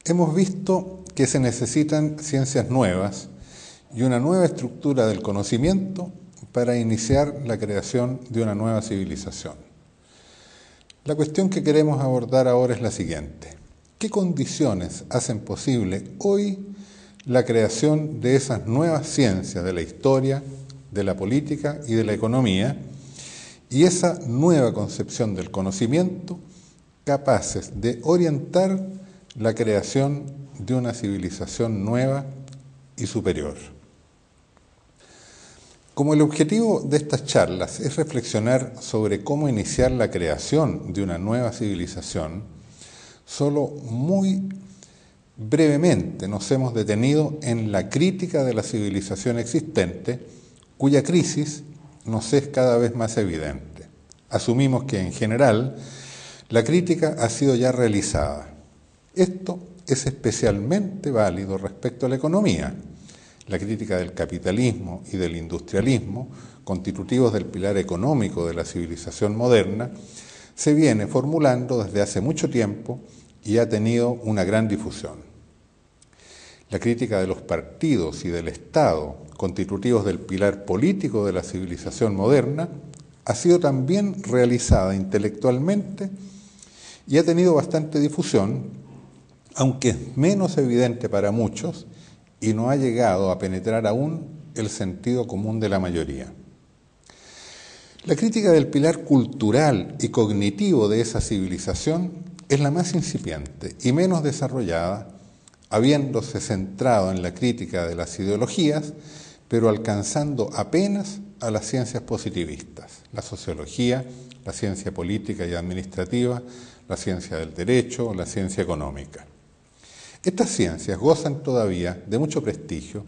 Hemos visto que se necesitan ciencias nuevas y una nueva estructura del conocimiento para iniciar la creación de una nueva civilización. La cuestión que queremos abordar ahora es la siguiente: ¿qué condiciones hacen posible hoy la creación de esas nuevas ciencias de la historia, de la política y de la economía, y esa nueva concepción del conocimiento capaces de orientar la creación de una civilización nueva y superior? Como el objetivo de estas charlas es reflexionar sobre cómo iniciar la creación de una nueva civilización, solo muy brevemente nos hemos detenido en la crítica de la civilización existente, cuya crisis nos es cada vez más evidente. Asumimos que en general la crítica ha sido ya realizada. Esto es especialmente válido respecto a la economía. La crítica del capitalismo y del industrialismo, constitutivos del pilar económico de la civilización moderna, se viene formulando desde hace mucho tiempo y ha tenido una gran difusión. La crítica de los partidos y del Estado, constitutivos del pilar político de la civilización moderna, ha sido también realizada intelectualmente y ha tenido bastante difusión, aunque es menos evidente para muchos y no ha llegado a penetrar aún el sentido común de la mayoría. La crítica del pilar cultural y cognitivo de esa civilización es la más incipiente y menos desarrollada, habiéndose centrado en la crítica de las ideologías, pero alcanzando apenas a las ciencias positivistas: la sociología, la ciencia política y administrativa, la ciencia del derecho, la ciencia económica. Estas ciencias gozan todavía de mucho prestigio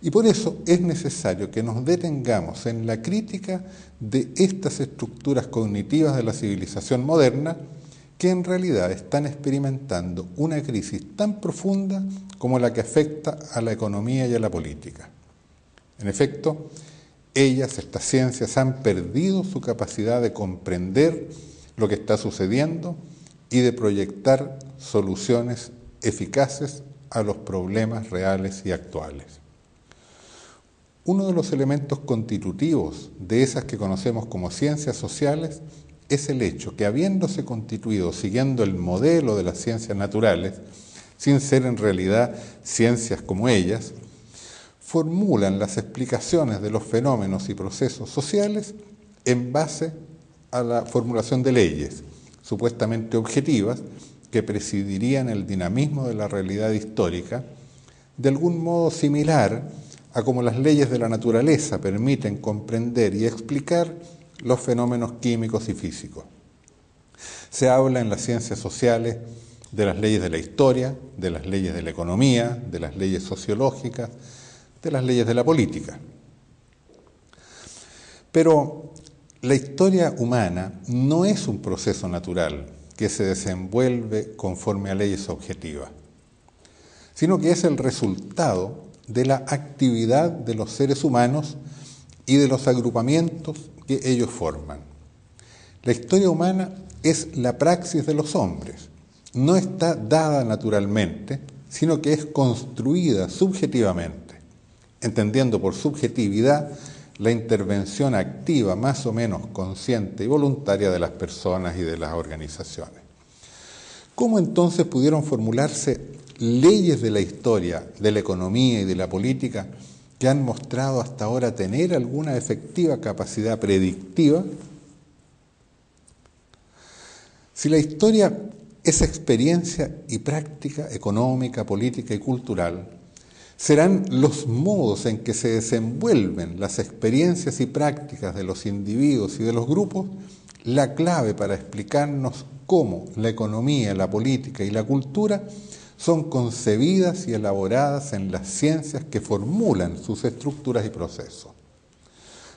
y por eso es necesario que nos detengamos en la crítica de estas estructuras cognitivas de la civilización moderna, que en realidad están experimentando una crisis tan profunda como la que afecta a la economía y a la política. En efecto, estas ciencias han perdido su capacidad de comprender lo que está sucediendo y de proyectar soluciones eficaces a los problemas reales y actuales. Uno de los elementos constitutivos de esas que conocemos como ciencias sociales es el hecho que, habiéndose constituido siguiendo el modelo de las ciencias naturales, sin ser en realidad ciencias como ellas, formulan las explicaciones de los fenómenos y procesos sociales en base a la formulación de leyes supuestamente objetivas que presidirían el dinamismo de la realidad histórica, de algún modo similar a como las leyes de la naturaleza permiten comprender y explicar los fenómenos químicos y físicos. Se habla en las ciencias sociales de las leyes de la historia, de las leyes de la economía, de las leyes sociológicas, de las leyes de la política. Pero la historia humana no es un proceso natural que se desenvuelve conforme a leyes objetivas, sino que es el resultado de la actividad de los seres humanos y de los agrupamientos que ellos forman. La historia humana es la praxis de los hombres, no está dada naturalmente, sino que es construida subjetivamente, entendiendo por subjetividad la intervención activa, más o menos consciente y voluntaria de las personas y de las organizaciones. ¿Cómo entonces pudieron formularse leyes de la historia, de la economía y de la política que han mostrado hasta ahora tener alguna efectiva capacidad predictiva? Si la historia es experiencia y práctica económica, política y cultural, serán los modos en que se desenvuelven las experiencias y prácticas de los individuos y de los grupos la clave para explicarnos cómo la economía, la política y la cultura son concebidas y elaboradas en las ciencias que formulan sus estructuras y procesos.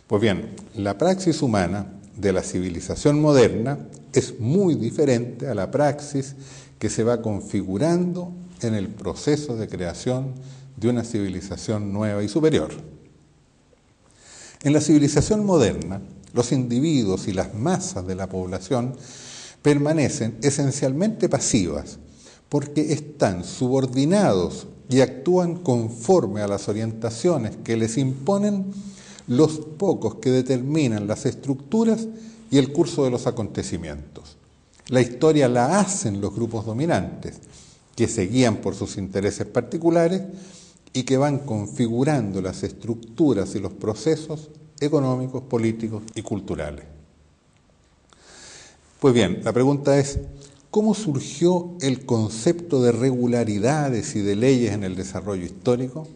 Pues bien, la praxis humana de la civilización moderna es muy diferente a la praxis que se va configurando en el proceso de creación de una civilización nueva y superior. En la civilización moderna, los individuos y las masas de la población permanecen esencialmente pasivas, porque están subordinados y actúan conforme a las orientaciones que les imponen los pocos que determinan las estructuras y el curso de los acontecimientos. La historia la hacen los grupos dominantes, que se guían por sus intereses particulares y que van configurando las estructuras y los procesos económicos, políticos y culturales. Pues bien, la pregunta es, ¿cómo surgió el concepto de regularidades y de leyes en el desarrollo histórico?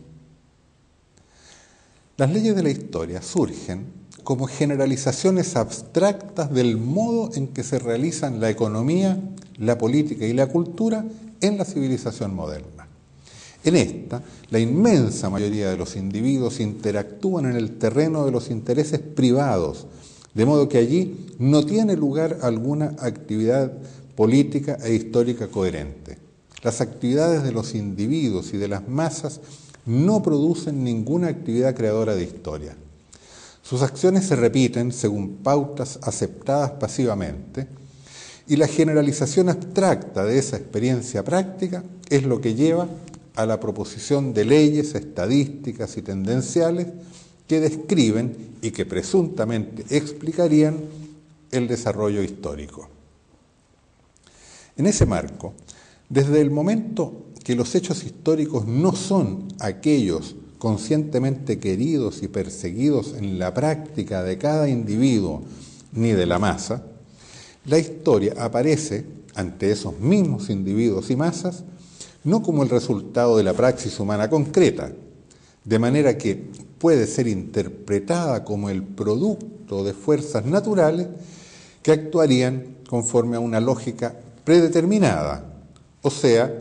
Las leyes de la historia surgen como generalizaciones abstractas del modo en que se realizan la economía, la política y la cultura en la civilización moderna. En esta, la inmensa mayoría de los individuos interactúan en el terreno de los intereses privados, de modo que allí no tiene lugar alguna actividad política e histórica coherente. Las actividades de los individuos y de las masas no producen ninguna actividad creadora de historia. Sus acciones se repiten según pautas aceptadas pasivamente, y la generalización abstracta de esa experiencia práctica es lo que lleva a la proposición de leyes estadísticas y tendenciales que describen y que presuntamente explicarían el desarrollo histórico. En ese marco, desde el momento que los hechos históricos no son aquellos conscientemente queridos y perseguidos en la práctica de cada individuo ni de la masa, la historia aparece ante esos mismos individuos y masas no como el resultado de la praxis humana concreta, de manera que puede ser interpretada como el producto de fuerzas naturales que actuarían conforme a una lógica predeterminada, o sea,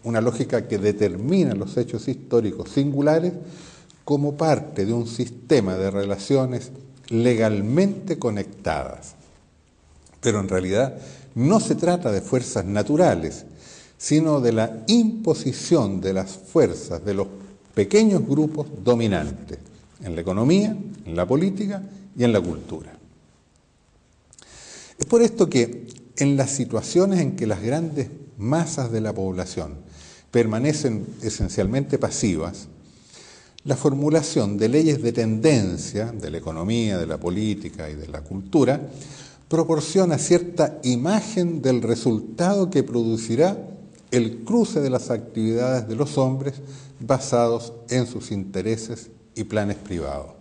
una lógica que determina los hechos históricos singulares como parte de un sistema de relaciones legalmente conectadas. Pero en realidad no se trata de fuerzas naturales, sino de la imposición de las fuerzas de los pequeños grupos dominantes en la economía, en la política y en la cultura. Es por esto que en las situaciones en que las grandes masas de la población permanecen esencialmente pasivas, la formulación de leyes de tendencia de la economía, de la política y de la cultura proporciona cierta imagen del resultado que producirá el cruce de las actividades de los hombres basados en sus intereses y planes privados.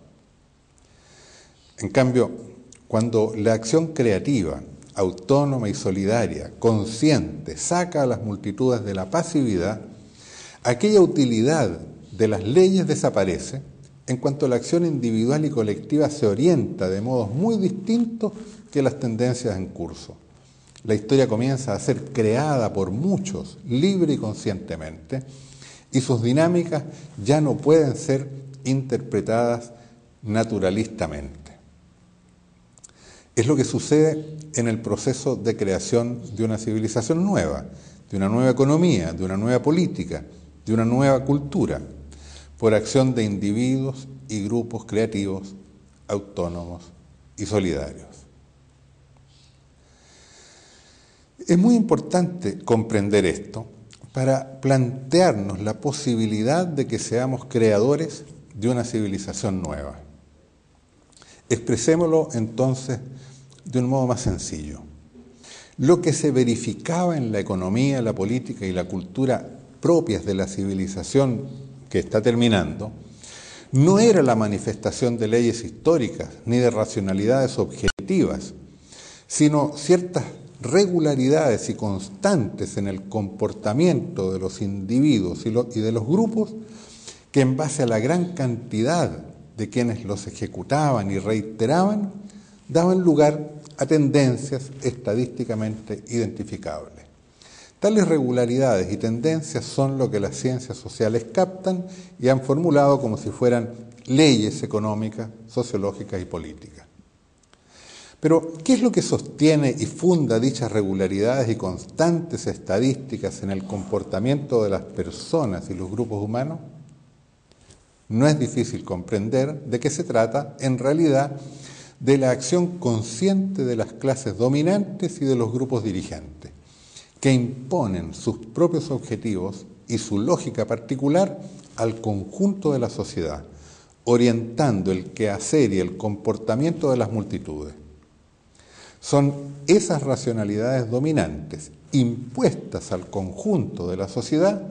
En cambio, cuando la acción creativa, autónoma y solidaria, consciente, saca a las multitudes de la pasividad, aquella utilidad de las leyes desaparece en cuanto la acción individual y colectiva se orienta de modos muy distintos que las tendencias en curso. La historia comienza a ser creada por muchos, libre y conscientemente, y sus dinámicas ya no pueden ser interpretadas naturalistamente. Es lo que sucede en el proceso de creación de una civilización nueva, de una nueva economía, de una nueva política, de una nueva cultura, por acción de individuos y grupos creativos, autónomos y solidarios. Es muy importante comprender esto para plantearnos la posibilidad de que seamos creadores de una civilización nueva. Expresémoslo entonces de un modo más sencillo. Lo que se verificaba en la economía, la política y la cultura propias de la civilización que está terminando, no era la manifestación de leyes históricas ni de racionalidades objetivas, sino ciertas regularidades y constantes en el comportamiento de los individuos y de los grupos que en base a la gran cantidad de quienes los ejecutaban y reiteraban, daban lugar a tendencias estadísticamente identificables. Tales regularidades y tendencias son lo que las ciencias sociales captan y han formulado como si fueran leyes económicas, sociológicas y políticas. Pero, ¿qué es lo que sostiene y funda dichas regularidades y constantes estadísticas en el comportamiento de las personas y los grupos humanos? No es difícil comprender de qué se trata, en realidad, de la acción consciente de las clases dominantes y de los grupos dirigentes, que imponen sus propios objetivos y su lógica particular al conjunto de la sociedad, orientando el quehacer y el comportamiento de las multitudes. Son esas racionalidades dominantes, impuestas al conjunto de la sociedad,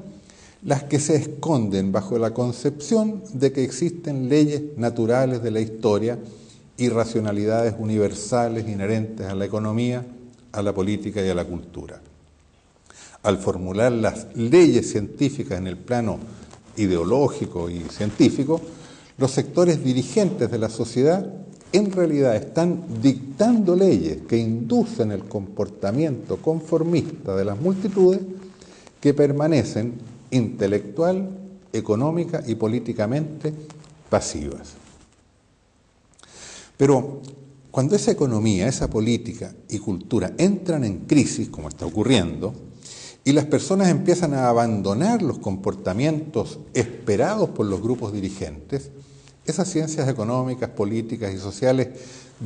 las que se esconden bajo la concepción de que existen leyes naturales de la historia y racionalidades universales inherentes a la economía, a la política y a la cultura. Al formular las leyes científicas en el plano ideológico y científico, los sectores dirigentes de la sociedad en realidad están dictando leyes que inducen el comportamiento conformista de las multitudes que permanecen intelectual, económica y políticamente pasivas. Pero cuando esa economía, esa política y cultura entran en crisis, como está ocurriendo, y las personas empiezan a abandonar los comportamientos esperados por los grupos dirigentes, esas ciencias económicas, políticas y sociales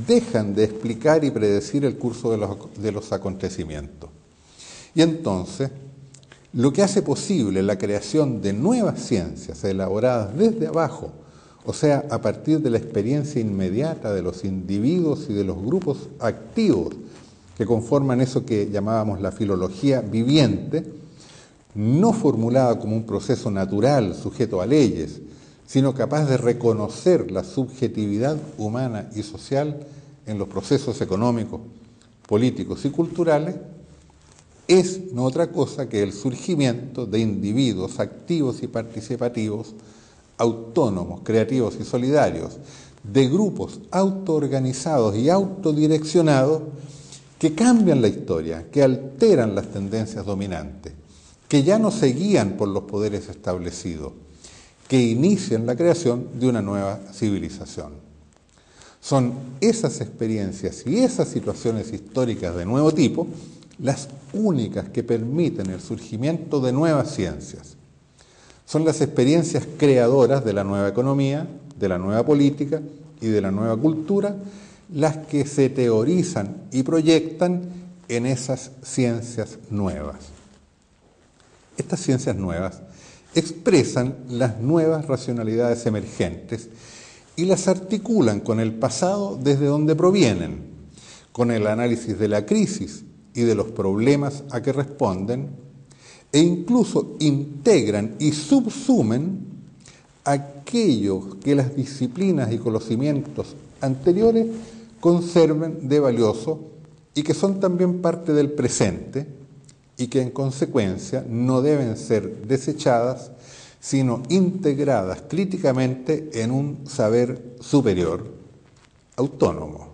dejan de explicar y predecir el curso de los acontecimientos. Y entonces, lo que hace posible la creación de nuevas ciencias elaboradas desde abajo, o sea, a partir de la experiencia inmediata de los individuos y de los grupos activos que conforman eso que llamábamos la filología viviente, no formulada como un proceso natural sujeto a leyes, sino capaz de reconocer la subjetividad humana y social en los procesos económicos, políticos y culturales, es no otra cosa que el surgimiento de individuos activos y participativos, autónomos, creativos y solidarios, de grupos autoorganizados y autodireccionados que cambian la historia, que alteran las tendencias dominantes, que ya no se guían por los poderes establecidos, que inician la creación de una nueva civilización. Son esas experiencias y esas situaciones históricas de nuevo tipo las únicas que permiten el surgimiento de nuevas ciencias. Son las experiencias creadoras de la nueva economía, de la nueva política y de la nueva cultura las que se teorizan y proyectan en esas ciencias nuevas. Estas ciencias nuevas expresan las nuevas racionalidades emergentes y las articulan con el pasado desde donde provienen, con el análisis de la crisis y de los problemas a que responden, e incluso integran y subsumen aquello que las disciplinas y conocimientos anteriores conserven de valioso y que son también parte del presente y que en consecuencia no deben ser desechadas, sino integradas críticamente en un saber superior, autónomo.